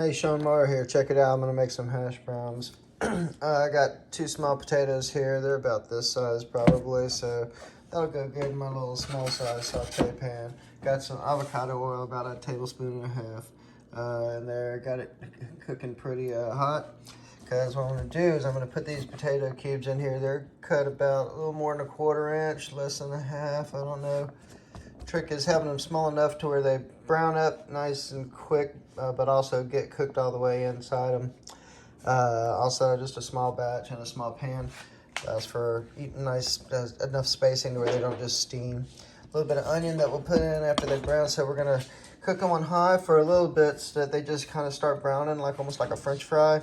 Hey, Sean Moore here. Check it out. I'm gonna make some hash browns. I got 2 small potatoes here. They're about this size probably, so that'll go good in my little small size saute pan. Got some avocado oil, about a tablespoon and a half, in there. Got it cooking pretty hot. Because what I'm gonna do is I'm gonna put these potato cubes in here. They're cut about a little more than a 1/4 inch, less than a half. I don't know. Trick is having them small enough to where they brown up nice and quick, but also get cooked all the way inside them. Also, just a small batch in a small pan. That's for eating nice, enough spacing to where they don't just steam. A little bit of onion that we'll put in after they brown. So we're gonna cook them on high for a little bit so that they just kind of start browning, like almost like a French fry.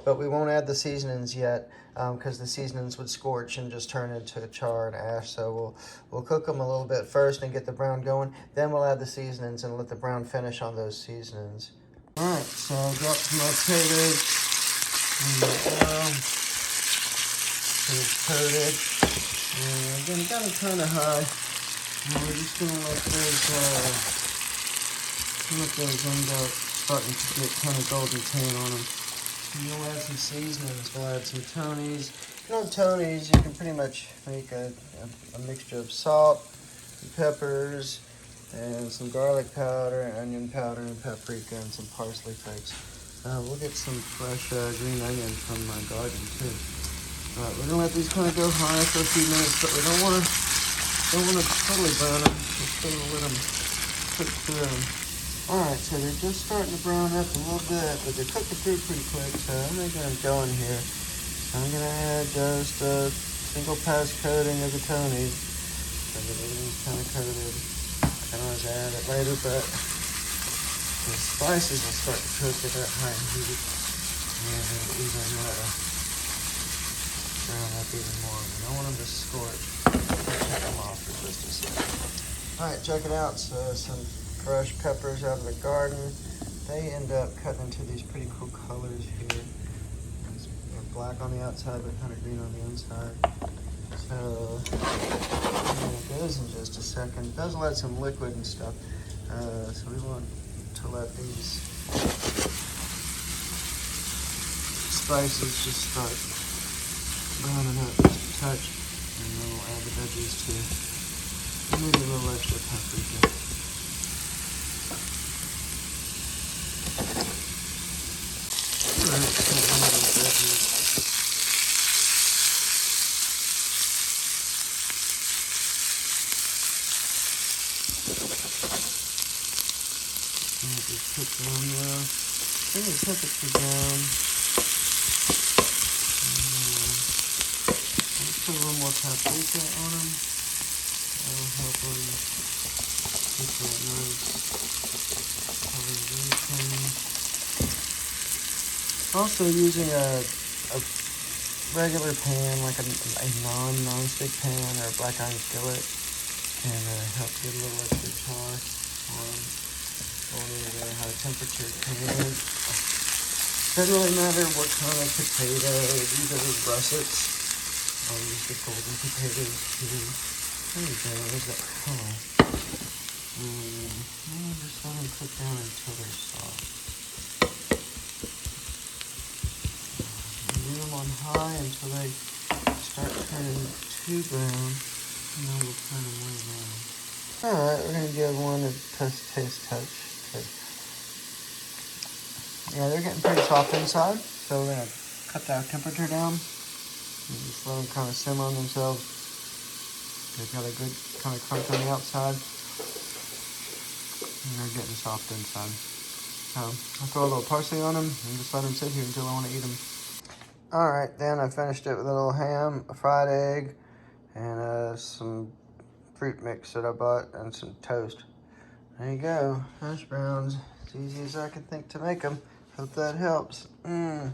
But we won't add the seasonings yet because the seasonings would scorch and just turn into char and ash. So we'll cook them a little bit first and get the brown going. Then we'll add the seasonings and let the brown finish on those seasonings. All right, so I dropped my potatoes in the oil. So it's coated. And again, got it kind of high. And we're just gonna let those end up starting to get kind of golden tan on them. And you'll add some seasonings. We'll add some Tony's. If you don't have Tony's, you can pretty much make a mixture of salt, and peppers, and some garlic powder, and onion powder, and paprika, and some parsley flakes. We'll get some fresh green onion from my garden too. Alright, we're gonna let these kind of go high for a few minutes, but we don't want to totally brown them. Just gonna let them cook through them. Alright, so they're just starting to brown up a little bit, but they're cooking through pretty quick, so I'm gonna get them going here. I'm gonna add just a single pass coating of the Tony's, so that everything's kind of coated. I can always add it later, but the spices will start to cook at that high heat, and even brown up even more. I don't want them to scorch. I'll take them off for just a second. Alright, check it out. So some fresh peppers out of the garden. They end up cutting into these pretty cool colors here. They're black on the outside, but kind of green on the inside. So it goes in just a second. It does let some liquid and stuff. So we want to let these spices just start browning up just a touch, and then we'll add the veggies too. And maybe a little extra paprika. Alright, so one of those veggies. And just put them well. Bring the temperature down. Let's put a little more paprika on them. That'll help them get that nice coloration. Also using a regular pan, like a non-stick pan or a black iron skillet, can help get a little extra char on a high temperature pan. Doesn't really matter what kind of potato. These are russets. I'll use the golden potatoes too. There you go, there's that color. And just let them cook down until they're soft. Leave them on high until they start turning too brown, and then we'll turn them way down. Alright, we're going to give one a taste touch. Yeah, they're getting pretty soft inside, so we're going to cut that temperature down and just let them kind of simmer on themselves. They've got a good kind of crunch on the outside, and they're getting soft inside. I'll throw a little parsley on them and just let them sit here until I want to eat them. Alright, then I finished it with a little ham, a fried egg, and some fruit mix that I bought, and some toast. There you go, hash browns. As easy as I can think to make them. Hope that helps.